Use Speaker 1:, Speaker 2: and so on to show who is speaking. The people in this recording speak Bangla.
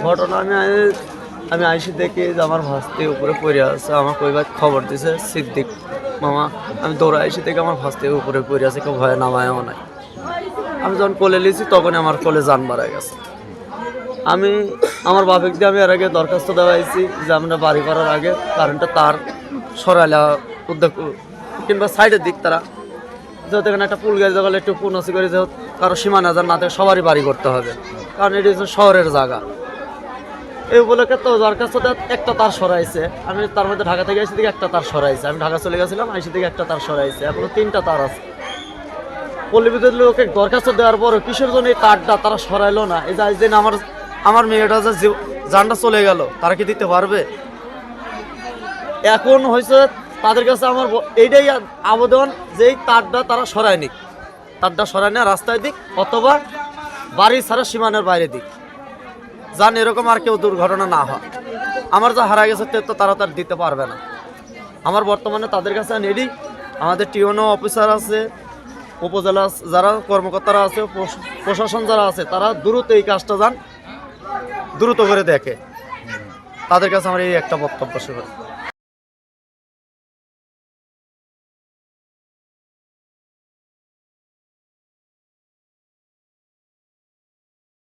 Speaker 1: ঘটনা আমি আইসি দেখি যে আমার ভাস্তি উপরে পড়ে আছে। আমার কইবার খবর দিছে সিদ্দিক মামা। আমি দৌড়ে আইসি দেখি আমার ভাস্তি উপরে পড়ে আছে, কেউ ভয়ে নামায়ও নাই। আমি যখন কোলে লিছি তখনই আমার কোলে জান মারা গেছে। আমি আমার বাপেক দিয়ে আমি এর আগে দরখাস্ত দেওয়াইছি যে আমরা বাড়ি করার আগে কারেন্টটা তার সরাইলা উদ্যোগ কিংবা সাইডের দিক তারা যেহেতু এখানে একটা পুল গাড়ি দেখালে একটু পুনসি করে যেহেতু কারো সীমা নজর না থাকে সবারই বাড়ি করতে হবে, কারণ এটি হচ্ছে শহরের জায়গা। এই উপলক্ষে তো দরখাস্ত একটা তার সরাইছে। আমি তার মধ্যে ঢাকা থেকে আইসি দিকে একটা তার সরাইছে। আমি ঢাকা চলে গেছিলাম, আইসি দিকে একটা তার সরাইছে। এখনো 3টা তার আছে। পল্লী বিদ্যুৎ লোকে দরখাস্ত দেওয়ার পরও কিসের জন্য এই তারটা তারা সরাইলো না? এই যে আমার মেয়েটা যে জানটা চলে গেল, তারা কি দিতে পারবে? এখন হয়েছে তাদের কাছে আমার এইটাই আবেদন যে এই তারটা তারা সরায় নিক, তারটা সরায় না রাস্তায় দিক অথবা বাড়ি ছাড়া সীমানার বাইরে দিক, যান এরকম আর কেউ দুর্ঘটনা না হয়। আমার যা হারা গেছে তো তারা তার দিতে পারবে না। আমার বর্তমানে তাদের কাছে নেডি আমাদের টিওনো অফিসার আছে, উপজেলা যারা কর্মকর্তারা আছে, প্রশাসন যারা আছে, তারা দ্রুত এই কাজটা যান দ্রুত করে দেখে। তাদের কাছে আমার এই একটা বক্তব্য ছিল।